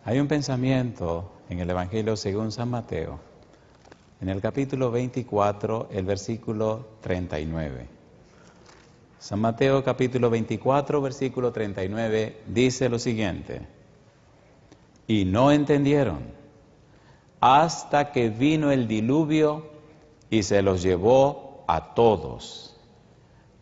Hay un pensamiento en el Evangelio según San Mateo, en el capítulo 24, el versículo 39. San Mateo capítulo 24, versículo 39, dice lo siguiente: y no entendieron hasta que vino el diluvio y se los llevó a todos.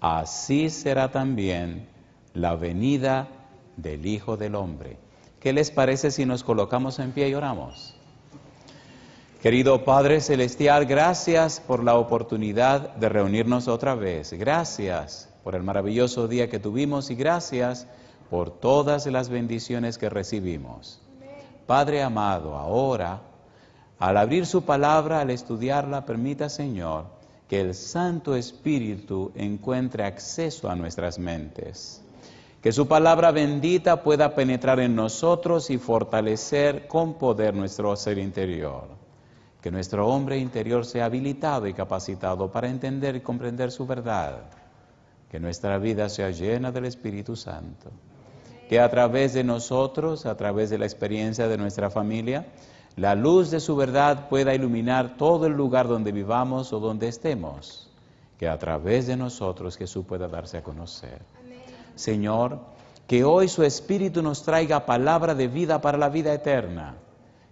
Así será también la venida del Hijo del Hombre. ¿Qué les parece si nos colocamos en pie y oramos? Querido Padre Celestial, gracias por la oportunidad de reunirnos otra vez. Gracias por el maravilloso día que tuvimos y gracias por todas las bendiciones que recibimos. Padre amado, ahora, al abrir su palabra, al estudiarla, permita, Señor, que el Santo Espíritu encuentre acceso a nuestras mentes. Que su palabra bendita pueda penetrar en nosotros y fortalecer con poder nuestro ser interior. Que nuestro hombre interior sea habilitado y capacitado para entender y comprender su verdad. Que nuestra vida sea llena del Espíritu Santo. Que a través de nosotros, a través de la experiencia de nuestra familia, la luz de su verdad pueda iluminar todo el lugar donde vivamos o donde estemos. Que a través de nosotros Jesús pueda darse a conocer. Señor, que hoy su Espíritu nos traiga palabra de vida para la vida eterna.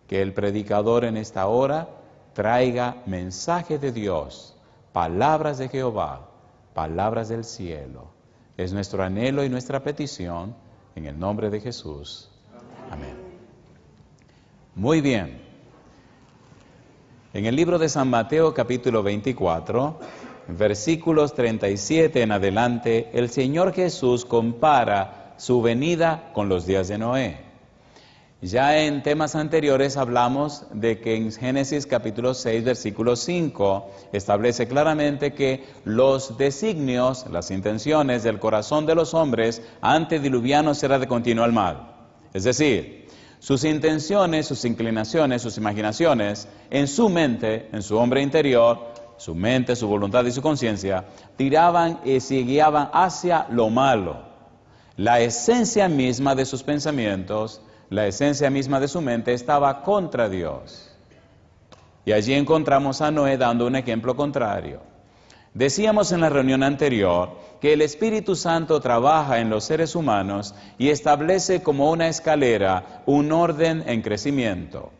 Que el predicador en esta hora traiga mensaje de Dios, palabras de Jehová, palabras del cielo. Es nuestro anhelo y nuestra petición en el nombre de Jesús. Amén. Muy bien. En el libro de San Mateo, capítulo 24, versículos 37 en adelante, el Señor Jesús compara su venida con los días de Noé. Ya en temas anteriores hablamos de que en Génesis capítulo 6, versículo 5, establece claramente que los designios, las intenciones del corazón de los hombres antediluvianos era de continuo al mal. Es decir, sus intenciones, sus inclinaciones, sus imaginaciones, en su mente, en su hombre interior, su mente, su voluntad y su conciencia, tiraban y se guiaban hacia lo malo. La esencia misma de sus pensamientos, la esencia misma de su mente estaba contra Dios. Y allí encontramos a Noé dando un ejemplo contrario. Decíamos en la reunión anterior que el Espíritu Santo trabaja en los seres humanos y establece como una escalera un orden en crecimiento.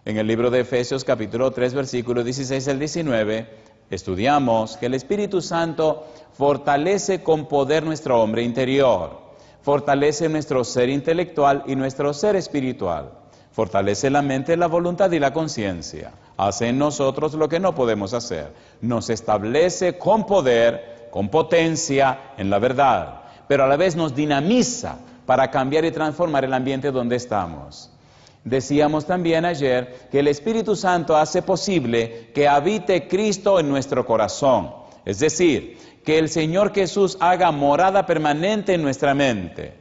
En el libro de Efesios capítulo 3, versículos 16 al 19, estudiamos que el Espíritu Santo fortalece con poder nuestro hombre interior, fortalece nuestro ser intelectual y nuestro ser espiritual, fortalece la mente, la voluntad y la conciencia, hace en nosotros lo que no podemos hacer, nos establece con poder, con potencia en la verdad, pero a la vez nos dinamiza para cambiar y transformar el ambiente donde estamos. Decíamos también ayer que el Espíritu Santo hace posible que habite Cristo en nuestro corazón. Es decir, que el Señor Jesús haga morada permanente en nuestra mente.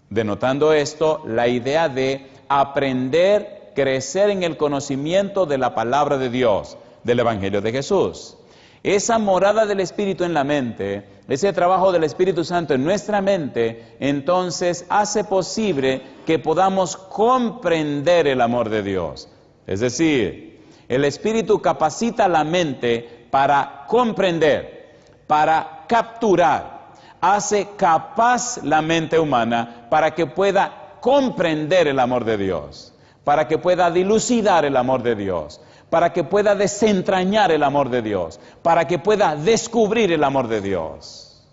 Denotando esto, la idea de aprender, crecer en el conocimiento de la palabra de Dios, del Evangelio de Jesús. Esa morada del Espíritu en la mente, ese trabajo del Espíritu Santo en nuestra mente, entonces hace posible que podamos comprender el amor de Dios. Es decir, el Espíritu capacita la mente para comprender, para capturar, hace capaz la mente humana para que pueda comprender el amor de Dios, para que pueda dilucidar el amor de Dios, para que pueda desentrañar el amor de Dios, para que pueda descubrir el amor de Dios.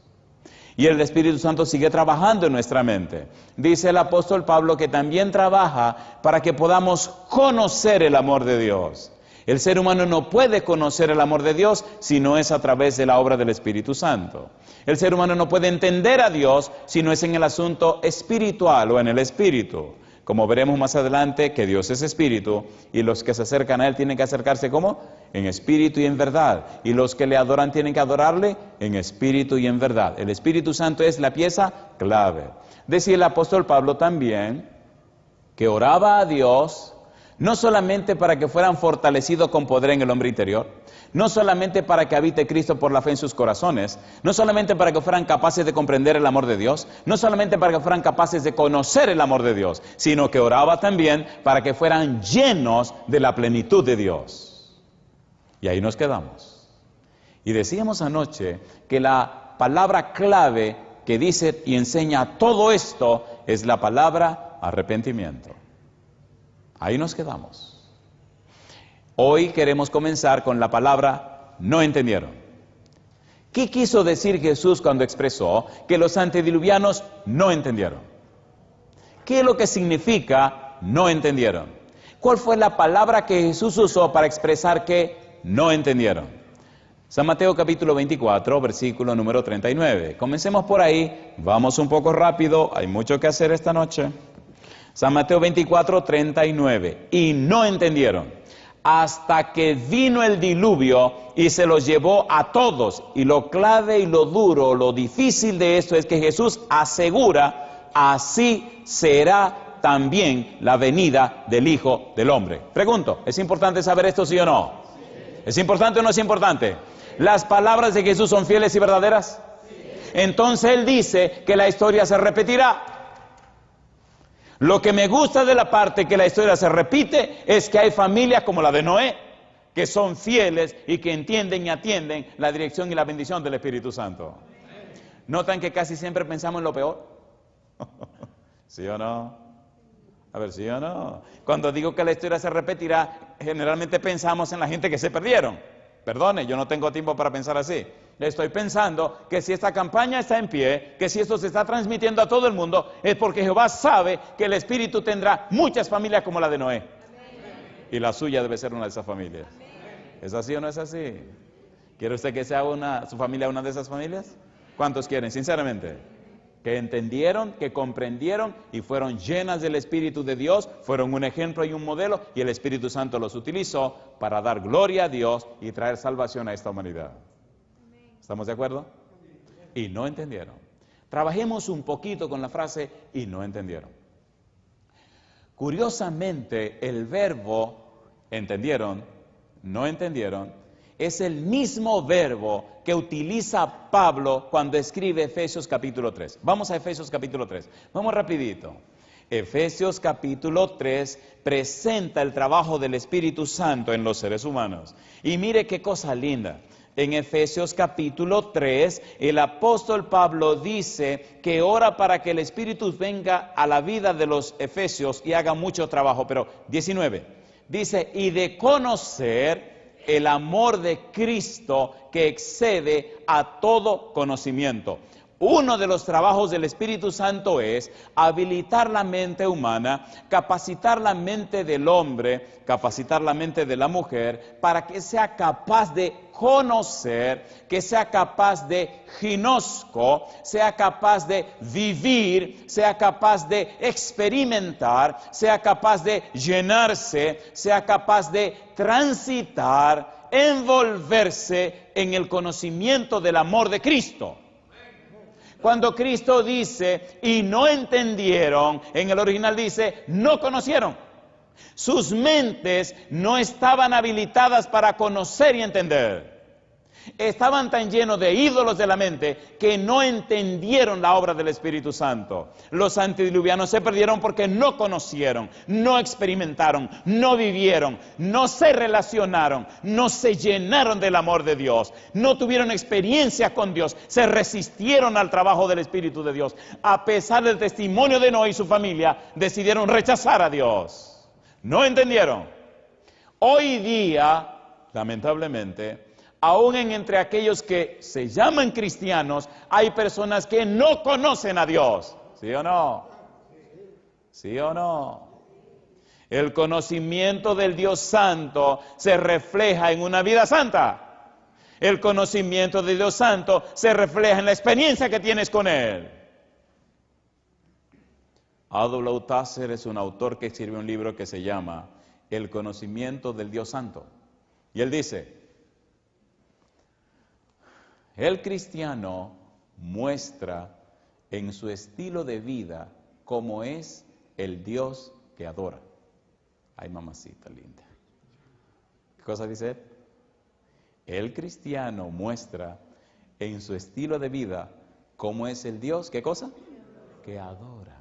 Y el Espíritu Santo sigue trabajando en nuestra mente. Dice el apóstol Pablo que también trabaja para que podamos conocer el amor de Dios. El ser humano no puede conocer el amor de Dios si no es a través de la obra del Espíritu Santo. El ser humano no puede entender a Dios si no es en el asunto espiritual o en el Espíritu. Como veremos más adelante, que Dios es espíritu y los que se acercan a Él tienen que acercarse ¿cómo? En espíritu y en verdad. Y los que le adoran tienen que adorarle en espíritu y en verdad. El Espíritu Santo es la pieza clave. Decía el apóstol Pablo también que oraba a Dios No solamente para que fueran fortalecidos con poder en el hombre interior, no solamente para que habite Cristo por la fe en sus corazones, no solamente para que fueran capaces de comprender el amor de Dios, no solamente para que fueran capaces de conocer el amor de Dios, sino que oraba también para que fueran llenos de la plenitud de Dios. Y ahí nos quedamos. Y decíamos anoche que la palabra clave que dice y enseña todo esto es la palabra arrepentimiento. Ahí nos quedamos. Hoy queremos comenzar con la palabra no entendieron. ¿Qué quiso decir Jesús cuando expresó que los antediluvianos no entendieron? ¿Qué es lo que significa no entendieron? ¿Cuál fue la palabra que Jesús usó para expresar que no entendieron? San Mateo capítulo 24, versículo número 39. Comencemos por ahí, vamos un poco rápido, hay mucho que hacer esta noche. San Mateo 24, 39. Y no entendieron, hasta que vino el diluvio y se los llevó a todos. Y lo clave y lo duro, lo difícil de esto es que Jesús asegura, así será también la venida del Hijo del Hombre. Pregunto, ¿es importante saber esto, sí o no? ¿Es importante o no es importante? ¿Las palabras de Jesús son fieles y verdaderas? Entonces Él dice que la historia se repetirá. Lo que me gusta de la parte que la historia se repite es que hay familias como la de Noé, que son fieles y que entienden y atienden la dirección y la bendición del Espíritu Santo. ¿Notan que casi siempre pensamos en lo peor? ¿Sí o no? A ver, ¿sí o no? Cuando digo que la historia se repetirá, generalmente pensamos en la gente que se perdieron. Perdone, yo no tengo tiempo para pensar así. Estoy pensando que si esta campaña está en pie, que si esto se está transmitiendo a todo el mundo, es porque Jehová sabe que el Espíritu tendrá muchas familias como la de Noé. Y la suya debe ser una de esas familias. ¿Es así o no es así? ¿Quiere usted que sea su familia una de esas familias? ¿Cuántos quieren, sinceramente? Que entendieron, que comprendieron y fueron llenas del Espíritu de Dios, fueron un ejemplo y un modelo, y el Espíritu Santo los utilizó para dar gloria a Dios y traer salvación a esta humanidad. ¿Estamos de acuerdo? Y no entendieron. Trabajemos un poquito con la frase y no entendieron. Curiosamente, el verbo entendieron, no entendieron, es el mismo verbo que utiliza Pablo cuando escribe Efesios capítulo 3. Vamos a Efesios capítulo 3. Vamos rapidito. Efesios capítulo 3 presenta el trabajo del Espíritu Santo en los seres humanos. Y mire qué cosa linda. En Efesios capítulo 3, el apóstol Pablo dice que ora para que el Espíritu venga a la vida de los efesios y haga mucho trabajo. Pero 19, dice, y de conocer el amor de Cristo que excede a todo conocimiento. Uno de los trabajos del Espíritu Santo es habilitar la mente humana, capacitar la mente del hombre, capacitar la mente de la mujer, para que sea capaz de conocer, que sea capaz de ginosco, sea capaz de vivir, sea capaz de experimentar, sea capaz de llenarse, sea capaz de transitar, envolverse en el conocimiento del amor de Cristo. Cuando Cristo dice, y no entendieron, en el original dice, no conocieron. Sus mentes no estaban habilitadas para conocer y entender. Estaban tan llenos de ídolos de la mente que no entendieron la obra del Espíritu Santo. Los antediluvianos se perdieron porque no conocieron, no experimentaron, no vivieron, no se relacionaron, no se llenaron del amor de Dios, no tuvieron experiencia con Dios, se resistieron al trabajo del Espíritu de Dios. A pesar del testimonio de Noé y su familia, decidieron rechazar a Dios. No entendieron. Hoy día, lamentablemente, aún entre aquellos que se llaman cristianos, hay personas que no conocen a Dios. ¿Sí o no? ¿Sí o no? El conocimiento del Dios Santo se refleja en una vida santa. El conocimiento del Dios Santo se refleja en la experiencia que tienes con Él. A.W. Tozer es un autor que escribió un libro que se llama El conocimiento del Dios Santo. Y él dice, el cristiano muestra en su estilo de vida cómo es el Dios que adora. Ay, mamacita linda. ¿Qué cosa dice él? El cristiano muestra en su estilo de vida cómo es el Dios, ¿qué cosa? Que adora.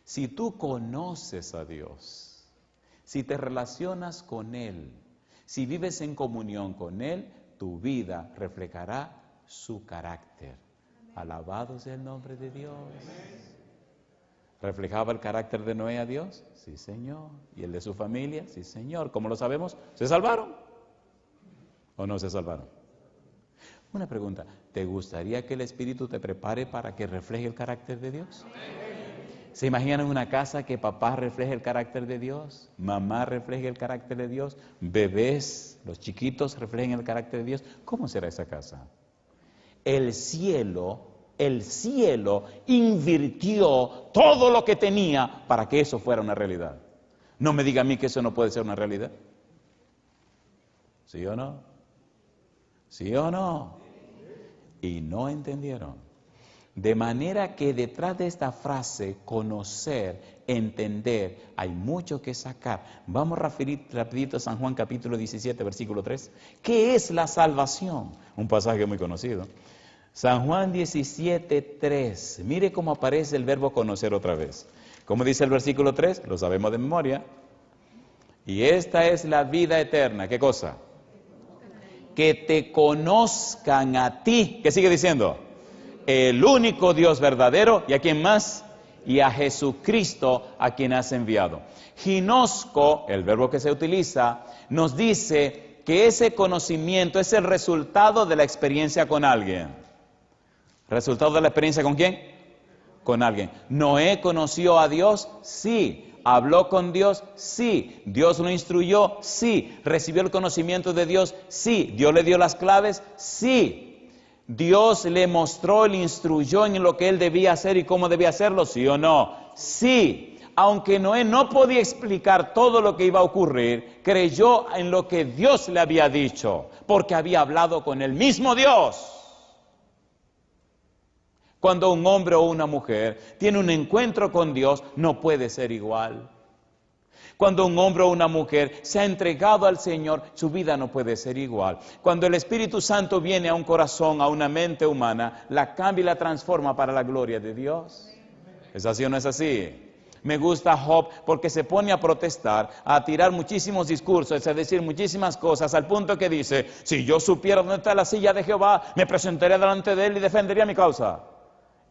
Si tú conoces a Dios, si te relacionas con Él, si vives en comunión con Él, tu vida reflejará su carácter. Alabado sea el nombre de Dios. ¿Reflejaba el carácter de Noé a Dios? Sí, Señor. ¿Y el de su familia? Sí, Señor. ¿Cómo lo sabemos? ¿Se salvaron? ¿O no se salvaron? Una pregunta. ¿Te gustaría que el Espíritu te prepare para que refleje el carácter de Dios? ¿Se imaginan en una casa que papá refleje el carácter de Dios? Mamá refleje el carácter de Dios. Bebés, los chiquitos reflejen el carácter de Dios. ¿Cómo será esa casa? El cielo invirtió todo lo que tenía para que eso fuera una realidad. No me diga a mí que eso no puede ser una realidad. ¿Sí o no? ¿Sí o no? Y no entendieron. De manera que detrás de esta frase, conocer, entender, hay mucho que sacar. Vamos a referir rapidito a San Juan capítulo 17, versículo 3. ¿Qué es la salvación? Un pasaje muy conocido. San Juan 17, 3. Mire cómo aparece el verbo conocer otra vez. ¿Cómo dice el versículo 3? Lo sabemos de memoria. Y esta es la vida eterna. ¿Qué cosa? Que te conozcan a ti. ¿Qué sigue diciendo? El único Dios verdadero. ¿Y a quién más? Y a Jesucristo, a quien has enviado. Ginosco, el verbo que se utiliza, nos dice que ese conocimiento es el resultado de la experiencia con alguien. ¿Resultado de la experiencia con quién? Con alguien. ¿Noé conoció a Dios? Sí. ¿Habló con Dios? Sí. ¿Dios lo instruyó? Sí. ¿Recibió el conocimiento de Dios? Sí. ¿Dios le dio las claves? Sí. ¿Dios le mostró, le instruyó en lo que él debía hacer y cómo debía hacerlo? ¿Sí o no? Sí. Aunque Noé no podía explicar todo lo que iba a ocurrir, creyó en lo que Dios le había dicho, porque había hablado con el mismo Dios. Cuando un hombre o una mujer tiene un encuentro con Dios, no puede ser igual. Cuando un hombre o una mujer se ha entregado al Señor, su vida no puede ser igual. Cuando el Espíritu Santo viene a un corazón, a una mente humana, la cambia y la transforma para la gloria de Dios. ¿Es así o no es así? Me gusta Job porque se pone a protestar, a tirar muchísimos discursos, a decir muchísimas cosas, al punto que dice, si yo supiera dónde está la silla de Jehová, me presentaría delante de él y defendería mi causa.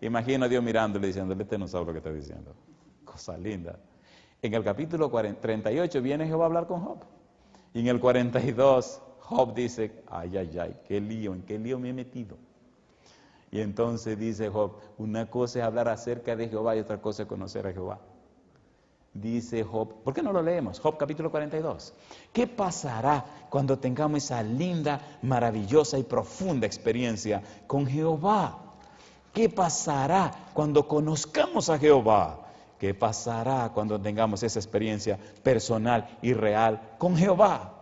Imagino a Dios mirándole y diciéndole, este no sabe lo que está diciendo. Cosa linda. En el capítulo 38 viene Jehová a hablar con Job. Y en el 42 Job dice, ay, ay, ay, qué lío, ¿en qué lío me he metido? Y entonces dice Job, una cosa es hablar acerca de Jehová y otra cosa es conocer a Jehová. Dice Job, ¿por qué no lo leemos? Job capítulo 42. ¿Qué pasará cuando tengamos esa linda, maravillosa y profunda experiencia con Jehová? ¿Qué pasará cuando conozcamos a Jehová? ¿Qué pasará cuando tengamos esa experiencia personal y real con Jehová?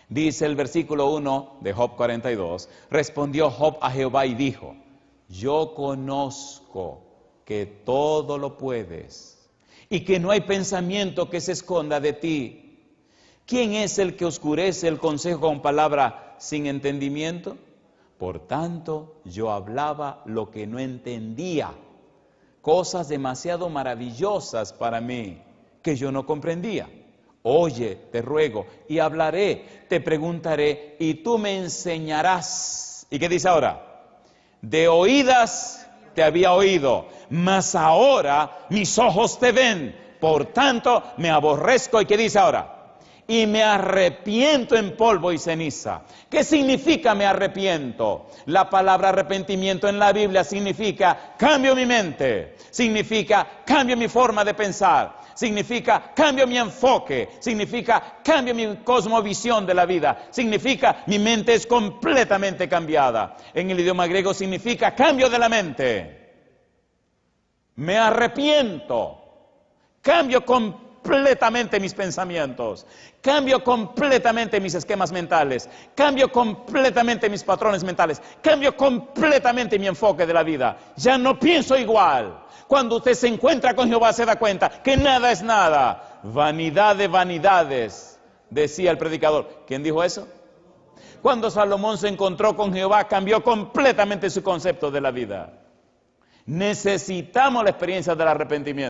Dice el versículo 1 de Job 42, respondió Job a Jehová y dijo, yo conozco que todo lo puedes y que no hay pensamiento que se esconda de ti. ¿Quién es el que oscurece el consejo con palabra sin entendimiento? Por tanto, yo hablaba lo que no entendía, cosas demasiado maravillosas para mí, que yo no comprendía. Oye, te ruego, y hablaré, te preguntaré, y tú me enseñarás. ¿Y qué dice ahora? De oídas te había oído, mas ahora mis ojos te ven. Por tanto, me aborrezco. ¿Y qué dice ahora? Y me arrepiento en polvo y ceniza. ¿Qué significa me arrepiento? La palabra arrepentimiento en la Biblia significa cambio mi mente, significa cambio mi forma de pensar, significa cambio mi enfoque, significa cambio mi cosmovisión de la vida, significa mi mente es completamente cambiada. En el idioma griego significa cambio de la mente. Me arrepiento, cambio completamente mis pensamientos, cambio completamente mis esquemas mentales, cambio completamente mis patrones mentales, cambio completamente mi enfoque de la vida. Ya no pienso igual. Cuando usted se encuentra con Jehová se da cuenta que nada es nada. vanidad de vanidades, decía el predicador. ¿Quién dijo eso? Cuando Salomón se encontró con Jehová, cambió completamente su concepto de la vida. Necesitamos la experiencia del arrepentimiento.